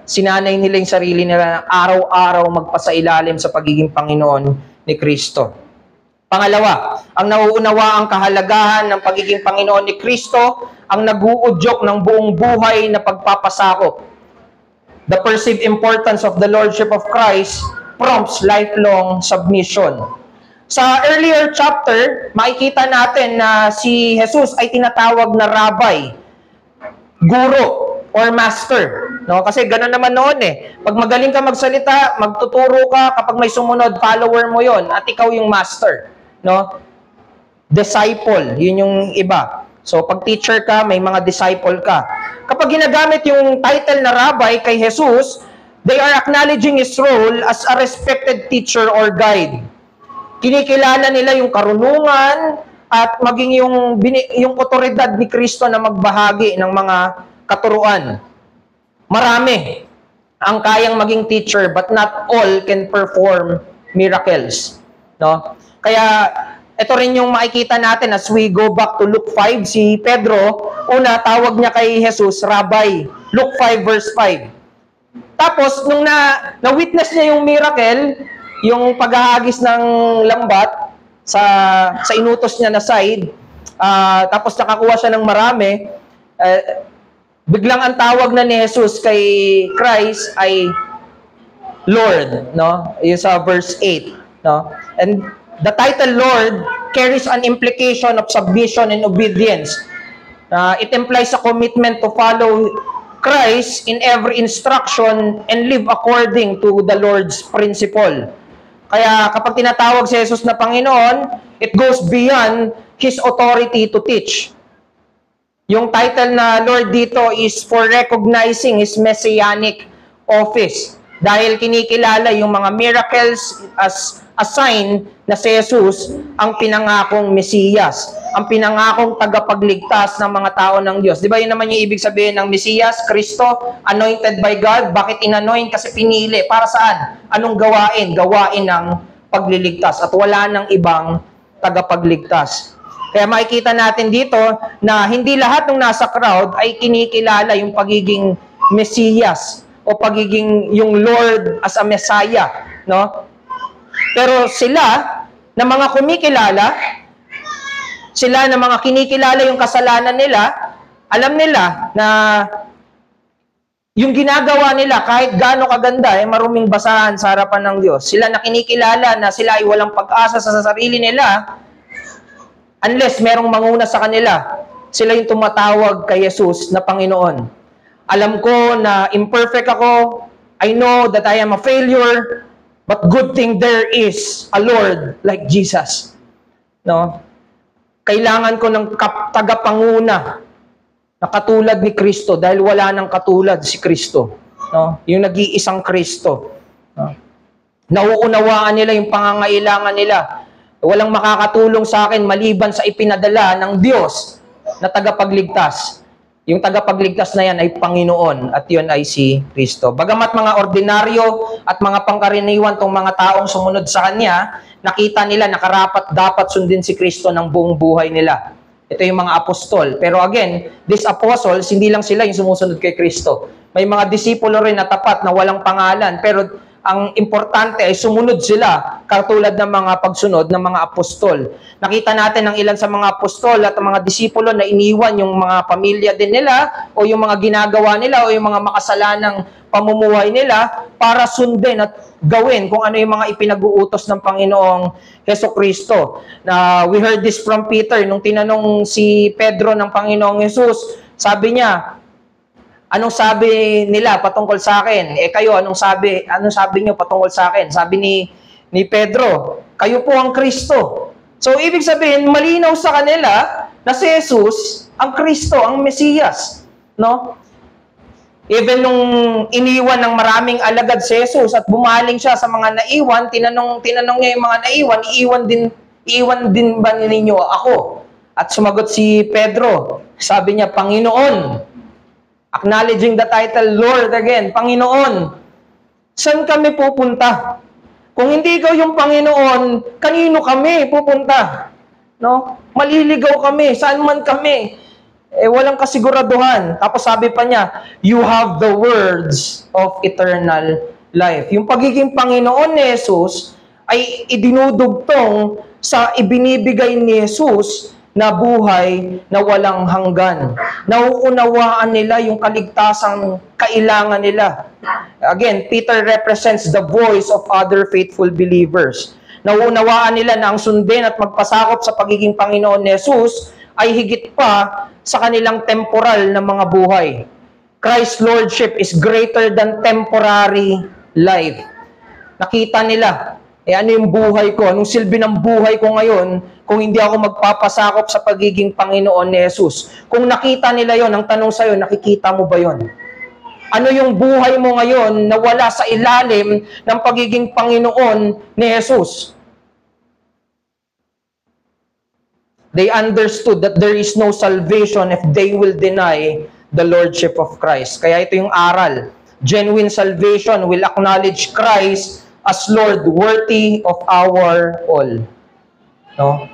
Sinanay nila yung sarili nila na araw-araw magpasailalim sa pagiging Panginoon ni Kristo. Pangalawa, ang nauunawa ang kahalagahan ng pagiging Panginoon ni Kristo ang nag-uudyok ng buong buhay na pagpapasakop. The perceived importance of the Lordship of Christ prompts lifelong submission. Sa earlier chapter, makikita natin na si Jesus ay tinatawag na rabbi, guro, or master. No? Kasi gano'n naman noon eh. Pag magaling ka magsalita, magtuturo ka, kapag may sumunod, follower mo yon at ikaw yung master. No? Disciple, yun yung iba. So, pag teacher ka, may mga disciple ka. Kapag ginagamit yung title na rabbi kay Jesus, they are acknowledging his role as a respected teacher or guide. Kinikilala nila yung karunungan at maging yung otoridad ni Kristo na magbahagi ng mga katuruan. Marami ang kayang maging teacher, but not all can perform miracles. No? Kaya, ito rin yung makikita natin as we go back to Luke 5, si Pedro, una, tawag niya kay Jesus, Rabbi. Luke 5 verse 5. Tapos, nung na-witness niya yung miracle, yung paghahagis ng lambat sa inutos niya na side, tapos nakakuha siya ng marami, biglang ang tawag na ni Jesus kay Christ ay Lord, no? Yung sa verse 8, no? And the title Lord carries an implication of submission and obedience. It implies a commitment to follow Christ in every instruction and live according to the Lord's principle. Kaya kapag tinatawag si Jesus na Panginoon, it goes beyond His authority to teach. Yung title na Lord dito is for recognizing His messianic office. Dahil kinikilala yung mga miracles as a sign na si Jesus ang pinangakong Mesiyas, ang pinangakong tagapagligtas ng mga tao ng Diyos. Di ba yun naman yung ibig sabihin ng Mesiyas, Kristo, anointed by God? Bakit inanoint? Kasi pinili. Para saan? Anong gawain? Gawain ng pagliligtas at wala ng ibang tagapagligtas. Kaya makikita natin dito na hindi lahat ng nasa crowd ay kinikilala yung pagiging Mesiyas o pagiging yung Lord as a Messiah, no? Pero sila na mga kumikilala, sila na mga kinikilala yung kasalanan nila, alam nila na yung ginagawa nila kahit gaano kaganda ay maruming basahan sa harapan ng Diyos. Sila na kinikilala na sila ay walang pag-asa sa sarili nila unless merong manguna sa kanila. Sila yung tumatawag kay Jesus na Panginoon. Alam ko na imperfect ako. I know that I am a failure. But good thing there is a Lord like Jesus. No? Kailangan ko ng tagapanguna na katulad ni Kristo dahil wala nang katulad si Kristo. No? Yung nag-iisang Kristo. No? Nauunawaan nila yung pangangailangan nila. Walang makakatulong sa akin maliban sa ipinadala ng Diyos na tagapagligtas. Yung tagapagligtas na yan ay Panginoon at yun ay si Kristo. Bagamat mga ordinaryo at mga pangkaraniwan tong mga taong sumunod sa Kanya, nakita nila na karapat dapat sundin si Kristo ng buong buhay nila. Ito yung mga apostol. Pero again, these apostles, hindi lang sila yung sumusunod kay Kristo. May mga disipulo rin na tapat na walang pangalan, pero ang importante ay sumunod sila katulad ng mga pagsunod ng mga apostol. Nakita natin ang ilan sa mga apostol at ang mga disipulo na iniwan yung mga pamilya din nila o yung mga ginagawa nila o yung mga makasalanang pamumuhay nila para sundin at gawin kung ano yung mga ipinag-uutos ng Panginoong Hesukristo. We heard this from Peter nung tinanong si Pedro ng Panginoong Jesus. Sabi niya, anong sabi nila patungkol sa akin? Kayo, anong sabi niyo patungkol sa akin? Sabi ni Pedro, kayo po ang Kristo. So, ibig sabihin, malinaw sa kanila na si Jesus ang Kristo, ang Mesiyas. No? Even nung iniwan ng maraming alagad si Jesus at bumaling siya sa mga naiwan, tinanong niya yung mga naiwan, iiwan din ba ninyo ako? At sumagot si Pedro, sabi niya, Panginoon, acknowledging the title Lord again, Panginoon, saan kami pupunta? Kung hindi ikaw yung Panginoon, kanino kami pupunta? No? Maliligaw kami, saan man kami. Walang kasiguraduhan. Tapos sabi pa niya, you have the words of eternal life. Yung pagiging Panginoon ni Jesus ay idinudugtong sa ibinibigay ni Jesus na buhay na walang hanggan. Nauunawaan nila yung kaligtasang kailangan nila. Again, Peter represents the voice of other faithful believers. Nauunawaan nila na ang sundin at magpasakop sa pagiging Panginoon ni Jesus ay higit pa sa kanilang temporal na mga buhay. Christ's Lordship is greater than temporary life. Nakita nila, ano yung buhay ko? Anong silbi ng buhay ko ngayon kung hindi ako magpapasakop sa pagiging Panginoon ni Jesus? Kung nakita nila yon, ang tanong sa'yo, nakikita mo ba yon? Ano yung buhay mo ngayon na wala sa ilalim ng pagiging Panginoon ni Jesus? They understood that there is no salvation if they will deny the Lordship of Christ. Kaya ito yung aral genuine salvation will acknowledge Christ as Lord, worthy of our all. No?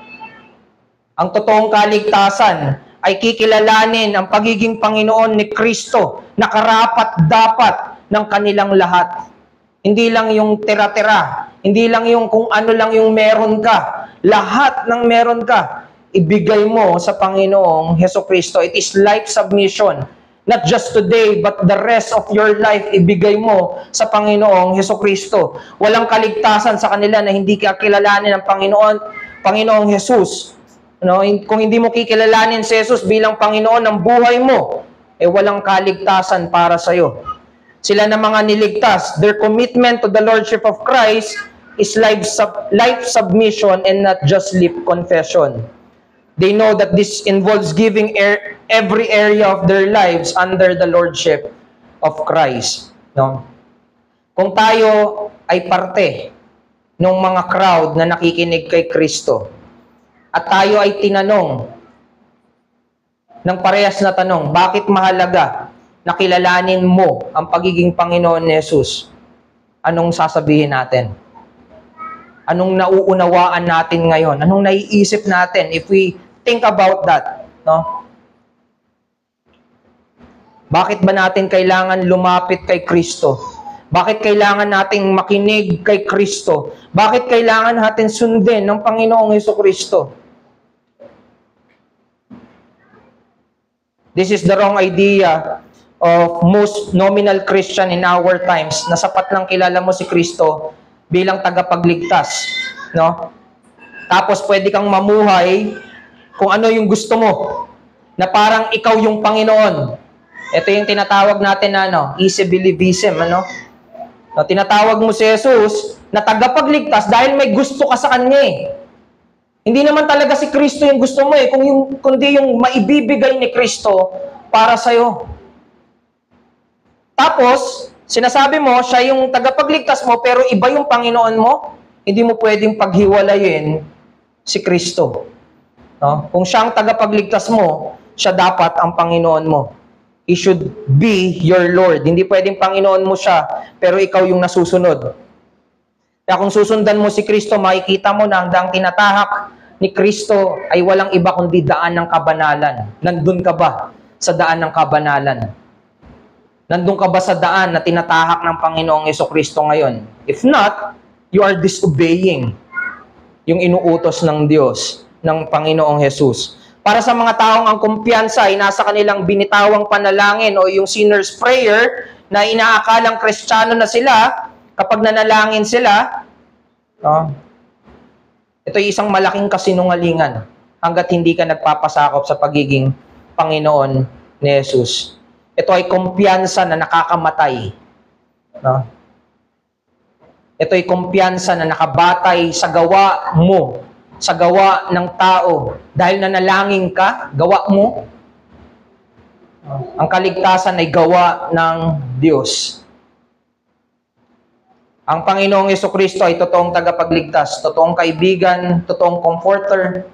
Ang totoong kaligtasan ay kikilalanin ang pagiging Panginoon ni Kristo na karapat-dapat ng kanilang lahat. Hindi lang yung tira-tira, hindi lang yung kung ano lang yung meron ka. Lahat ng meron ka, ibigay mo sa Panginoong Hesukristo. It is life submission. Not just today, but the rest of your life, ibigay mo sa Panginoong Hesukristo. Walang kaligtasan sa kanila na hindi kakilalanin ng Panginoong Jesus. No? Kung hindi mo kikilalanin si Jesus bilang Panginoon ng buhay mo, walang kaligtasan para sa'yo. Sila na mga niligtas, their commitment to the Lordship of Christ is life submission and not just lip confession. They know that this involves giving every area of their lives under the Lordship of Christ. No? Kung tayo ay parte ng mga crowd na nakikinig kay Kristo, at tayo ay tinanong ng parehas na tanong, bakit mahalaga na kilalanin mo ang pagiging Panginoon ni Jesus? Anong sasabihin natin? Anong nauunawaan natin ngayon? Anong naiisip natin if we think about that? No? Bakit ba natin kailangan lumapit kay Kristo? Bakit kailangan nating makinig kay Kristo? Bakit kailangan natin sundin ng Panginoong Hesukristo? This is the wrong idea of most nominal Christian in our times na sapat lang kilala mo si Kristo bilang tagapagligtas, no? Tapos pwede kang mamuhay kung ano yung gusto mo, na parang ikaw yung Panginoon. Ito yung tinatawag natin na easy believism, ano? No, tinatawag mo si Jesus na tagapagligtas dahil may gusto ka sa Kanya eh. Hindi naman talaga si Kristo yung gusto mo eh, kundi yung maibibigay ni Kristo para sa'yo. Tapos, sinasabi mo, siya yung tagapagligtas mo, pero iba yung Panginoon mo, hindi mo pwedeng paghiwalayin si Kristo. No? Kung siya ang tagapagligtas mo, siya dapat ang Panginoon mo. He should be your Lord. Hindi pwedeng Panginoon mo siya, pero ikaw yung nasusunod. Kaya kung susundan mo si Kristo, makikita mo na ang tinatahak ni Kristo ay walang iba kundi daan ng kabanalan. Nandun ka ba sa daan ng kabanalan? Nandun ka ba sa daan na tinatahak ng Panginoong Hesukristo ngayon? If not, you are disobeying yung inuutos ng Diyos, ng Panginoong Jesus. Para sa mga taong ang kumpiyansa ay nasa kanilang binitawang panalangin o yung sinner's prayer na inaakalang Kristiyano na sila, kapag nanalangin sila, ito ay isang malaking kasinungalingan hanggat hindi ka nagpapasakop sa pagiging Panginoon ni Jesus. Ito ay kumpiyansa na nakakamatay. No? Ito ay kumpiyansa na nakabatay sa gawa mo, sa gawa ng tao. Dahil nanalangin ka, gawa mo. Ang kaligtasan ay gawa ng Diyos. Ang Panginoong Hesukristo ay totoong tagapagligtas, totoong kaibigan, totoong comforter,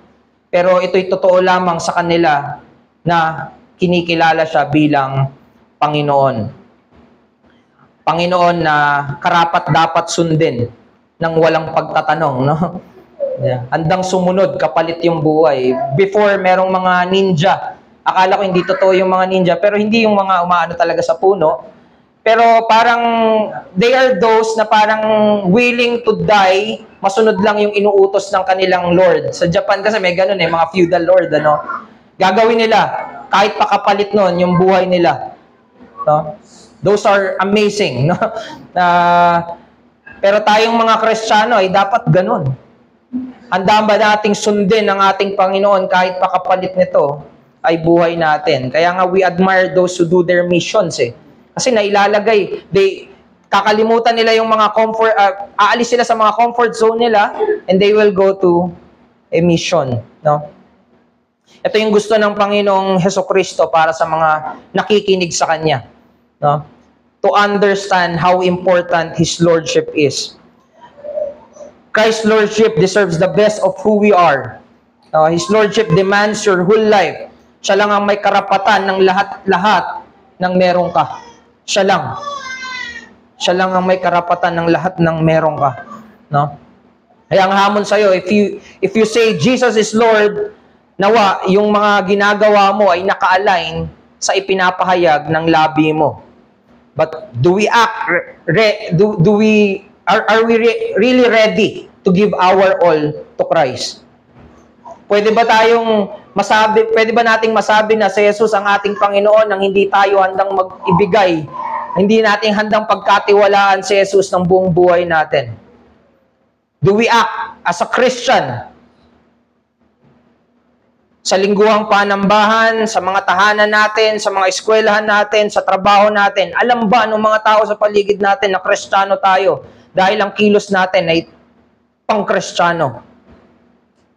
pero ito'y totoo lamang sa kanila na kinikilala siya bilang Panginoon. Panginoon na karapat-dapat sundin ng walang pagtatanong, no? Handang sumunod, kapalit yung buhay. Before, merong mga ninja. Akala ko hindi totoo yung mga ninja, pero hindi yung mga umaano talaga sa puno. Pero parang, they are those na parang willing to die, masunod lang yung inuutos ng kanilang Lord. Sa Japan kasi may ganun mga feudal lord, ano? Gagawin nila, kahit pakapalit nun, yung buhay nila. No? Those are amazing, no? Pero tayong mga Kristiyano ay dapat ganun. Handa ba nating sundin ang ating Panginoon kahit pakapalit nito ay buhay natin? Kaya nga we admire those who do their missions eh. Kasi nailalagay, kakalimutan nila yung mga comfort, aalis sila sa mga comfort zone nila and they will go to a mission. No? Ito yung gusto ng Panginoong Hesukristo para sa mga nakikinig sa Kanya. No? To understand how important His Lordship is. Christ's Lordship deserves the best of who we are. His Lordship demands your whole life. Siya lang ang may karapatan ng lahat-lahat ng meron ka. Siya lang. Siya lang ang may karapatan ng lahat ng meron ka. No? Kaya ang hamon sa'yo, if you say Jesus is Lord, nawa, yung mga ginagawa mo ay naka-align sa ipinapahayag ng labi mo. But do we act, are we really ready to give our all to Christ? Pwede ba nating masabi na si Jesus ang ating Panginoon nang hindi tayo handang mag-ibigay, hindi natin handang pagkatiwalaan si Jesus ng buong buhay natin? Do we act as a Christian sa lingguhang panambahan, sa mga tahanan natin, sa mga eskwelahan natin, sa trabaho natin? Alam ba ng mga tao sa paligid natin na Kristiyano tayo dahil ang kilos natin ay pang-Kristiyano?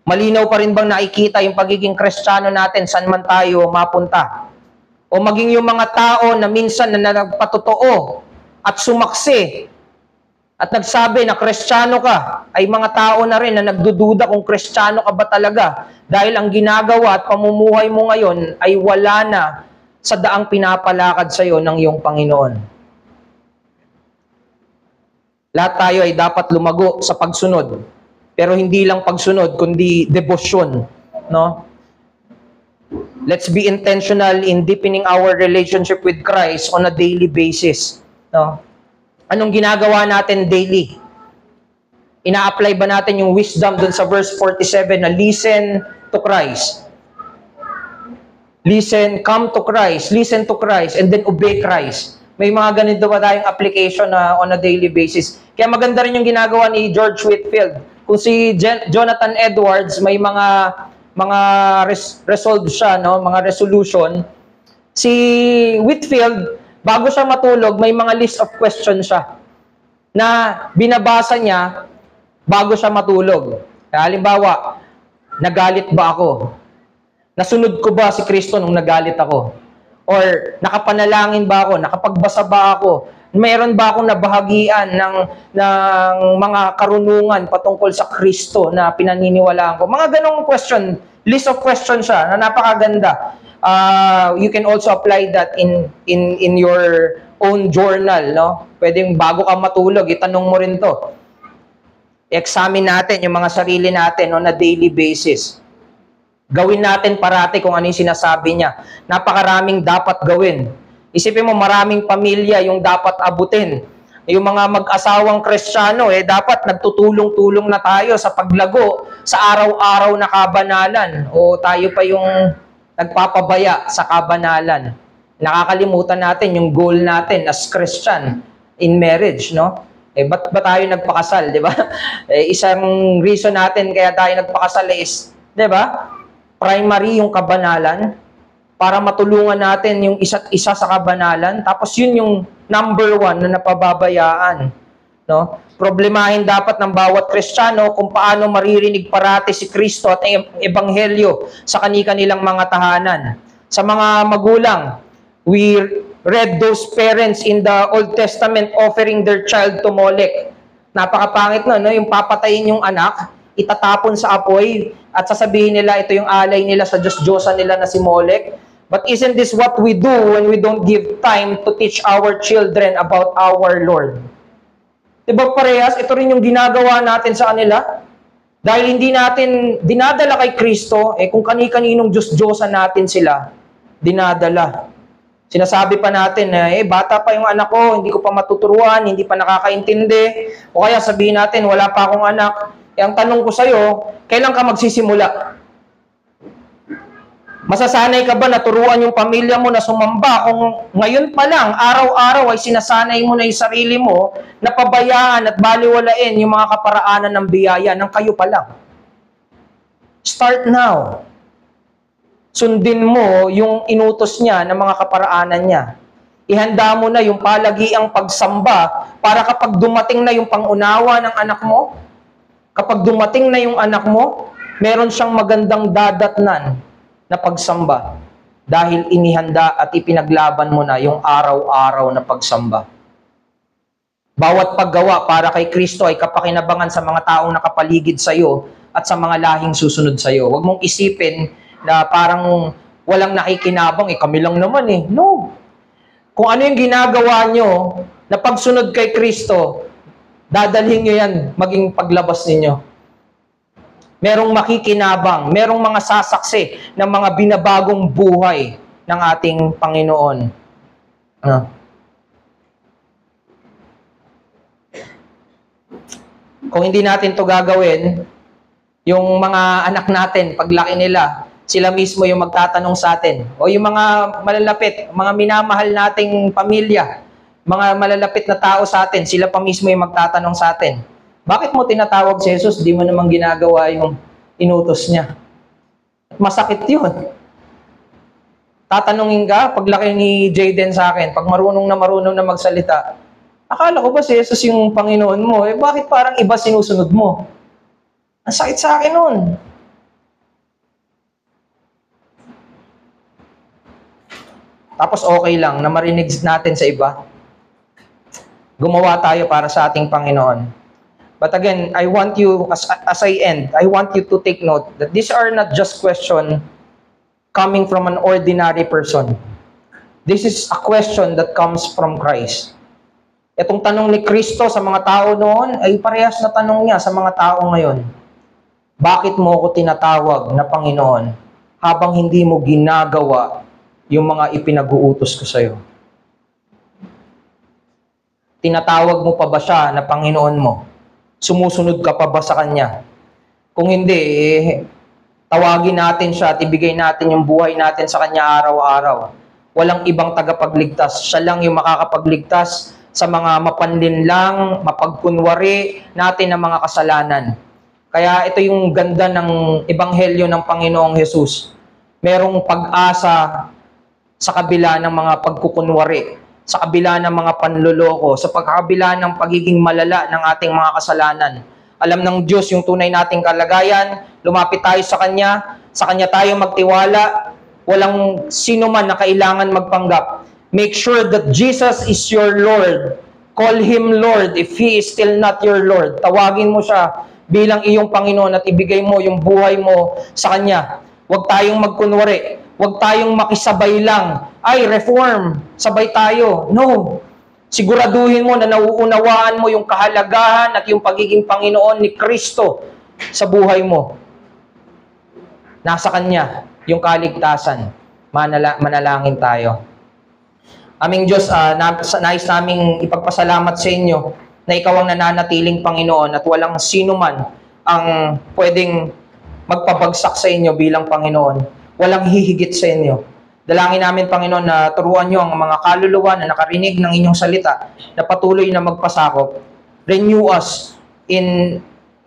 Malinaw pa rin bang nakikita yung pagiging Kristiyano natin saan man tayo mapunta? O maging yung mga tao na minsan na nagpatotoo at sumaksi at nagsabi na Kristiyano ka, ay mga tao na rin na nagdududa kung Kristiyano ka ba talaga dahil ang ginagawa at pamumuhay mo ngayon ay wala na sa daang pinapalakad sa iyo ng iyong Panginoon. Lahat tayo ay dapat lumago sa pagsunod, pero hindi lang pagsunod kundi debosyon, no? Let's be intentional in deepening our relationship with Christ on a daily basis, no? Anong ginagawa natin daily? Ina-apply ba natin yung wisdom dun sa verse 47 na listen to Christ? Listen, come to Christ, listen to Christ, and then obey Christ. May mga ganito ba tayong application na on a daily basis? Kaya maganda rin yung ginagawa ni George Whitefield. Kung si Jonathan Edwards, may mga resolve siya, no? Mga resolution. Si Whitefield, bago siya matulog, may mga list of questions siya na binabasa niya bago siya matulog. Halimbawa, nagalit ba ako? Nasunod ko ba si Kristo nung nagalit ako? Or nakapanalangin ba ako? Nakapagbasa ba ako? Meron ba akong nabahagian ng mga karunungan patungkol sa Kristo na pinaniniwalaan ko? Mga ganong question, list of questions siya na napakaganda. You can also apply that in your own journal, no? Pwedeng bago ka matulog, itanong mo rin to. I-examine natin yung mga sarili natin on a daily basis. Gawin natin parati kung ano yung sinasabi niya. Napakaraming dapat gawin. Isipin mo, maraming pamilya yung dapat abutin. Yung mga mag-asawang Kristiyano, dapat nagtutulong-tulong na tayo sa paglago sa araw-araw na kabanalan. O tayo pa yung nagpapabaya sa kabanalan. Nakakalimutan natin yung goal natin as Christian in marriage, no? Ba't ba tayo nagpakasal, di ba? Isang reason natin kaya tayo nagpakasal is, di ba? Primary yung kabanalan para matulungan natin yung isa't isa sa kabanalan. Tapos yun yung number one na napababayaan, no? Problemahin dapat ng bawat Kristiyano kung paano maririnig parati si Kristo at ang Ebanghelyo sa kani-kanilang mga tahanan. Sa mga magulang, we read those parents in the Old Testament offering their child to Molech. Napakapangit no? Yung papatayin yung anak, itatapon sa apoy, at sasabihin nila ito yung alay nila sa Diyos-Diyosan nila na si Molech. But isn't this what we do when we don't give time to teach our children about our Lord? Diba parehas? Ito rin yung ginagawa natin sa kanila. Dahil hindi natin dinadala kay Kristo, kung kani-kaninong Diyos-Diyosan natin sila, dinadala. Sinasabi pa natin na, bata pa yung anak ko, hindi ko pa matuturuan, hindi pa nakakaintindi. O kaya sabihin natin, wala pa akong anak. Ang tanong ko sa'yo, kailan ka magsisimula? Masasanay ka ba na turuan yung pamilya mo na sumamba kung ngayon pa lang, araw-araw ay sinasanay mo na yung sarili mo na pabayaan at baliwalain yung mga kaparaanan ng biyaya ng kayo pa lang? Start now. Sundin mo yung inutos niya ng mga kaparaanan niya. Ihanda mo na yung palagiang pagsamba para kapag dumating na yung pangunawa ng anak mo, kapag dumating na yung anak mo, meron siyang magandang dadatnan na pagsamba dahil inihanda at ipinaglaban mo na yung araw-araw na pagsamba. Bawat paggawa para kay Kristo ay kapakinabangan sa mga taong nakapaligid sa iyo at sa mga lahing susunod sa iyo. Huwag mong isipin na parang walang nakikinabang, kami lang naman No. Kung ano yung ginagawa nyo na pagsunod kay Kristo, dadalhin nyo yan maging paglabas ninyo. Merong makikinabang, merong mga sasaksi ng mga binabagong buhay ng ating Panginoon. Kung hindi natin to gagawin, yung mga anak natin, paglaki nila, sila mismo yung magtatanong sa atin. O yung mga malalapit, mga minamahal nating pamilya, mga malalapit na tao sa atin, sila pa mismo yung magtatanong sa atin. Bakit mo tinatawag si Jesus? Di mo namang ginagawa yung inutos niya. Masakit yun. Tatanungin ka, paglaki ni Jayden sa akin, pag marunong na magsalita, akala ko ba si Jesus yung Panginoon mo? Bakit parang iba sinusunod mo? Ang sakit sa akin nun. Tapos okay lang na marinig natin sa iba. Gumawa tayo para sa ating Panginoon. But again, I want you, as I end, I want you to take note that these are not just questions coming from an ordinary person. This is a question that comes from Christ. Itong tanong ni Kristo sa mga tao noon ay parehas na tanong niya sa mga tao ngayon. Bakit mo ako tinatawag na Panginoon habang hindi mo ginagawa yung mga ipinag-uutos ko sa'yo? Tinatawag mo pa ba siya na Panginoon mo? Sumusunod ka pa ba sa Kanya? Kung hindi, tawagin natin siya at ibigay natin yung buhay natin sa Kanya araw-araw. Walang ibang tagapagligtas. Siya lang yung makakapagligtas sa mga mapanlinlang, mapagkunwari natin ng mga kasalanan. Kaya ito yung ganda ng Ebanghelyo ng Panginoong Hesus. Merong pag-asa sa kabila ng mga pagkukunwari, sa kabila ng mga panloloko, sa pagkakabila ng pagiging malala ng ating mga kasalanan. Alam ng Diyos yung tunay nating kalagayan, lumapit tayo sa Kanya tayo magtiwala, walang sino man na kailangan magpanggap. Make sure that Jesus is your Lord. Call Him Lord if He is still not your Lord. Tawagin mo siya bilang iyong Panginoon at ibigay mo yung buhay mo sa Kanya. Huwag tayong magkunwari. Huwag tayong makisabay lang. Ay, reform. Sabay tayo. No. Siguraduhin mo na nauunawaan mo yung kahalagahan at yung pagiging Panginoon ni Kristo sa buhay mo. Nasa Kanya yung kaligtasan. Manalangin tayo. Aming Diyos, nais naming ipagpasalamat sa inyo na ikaw ang nananatiling Panginoon at walang sino man ang pwedeng magpabagsak sa inyo bilang Panginoon. Walang hihigit sa inyo. Dalangin namin, Panginoon, na turuan nyo ang mga kaluluwa na nakarinig ng inyong salita na patuloy na magpasakop. Renew us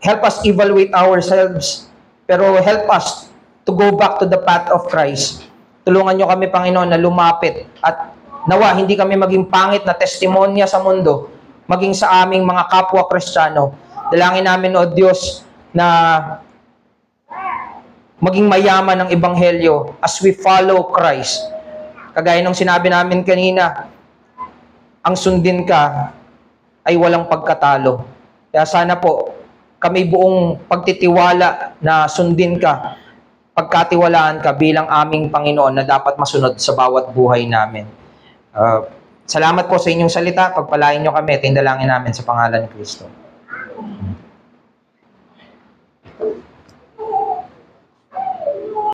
help us evaluate ourselves, pero help us to go back to the path of Christ. Tulungan nyo kami, Panginoon, na lumapit at nawa, hindi kami maging pangit na testimonya sa mundo, maging sa aming mga kapwa Kristiyano. Dalangin namin, O Diyos, na maging mayaman ang Ebanghelyo as we follow Christ. Kagaya ng sinabi namin kanina, ang sundin ka ay walang pagkatalo. Kaya sana po, kami buong pagtitiwala na sundin ka, pagkatiwalaan ka bilang aming Panginoon na dapat masunod sa bawat buhay namin. Salamat po sa inyong salita. Pagpalain nyo kami. Tindalangin namin sa pangalan ni Kristo.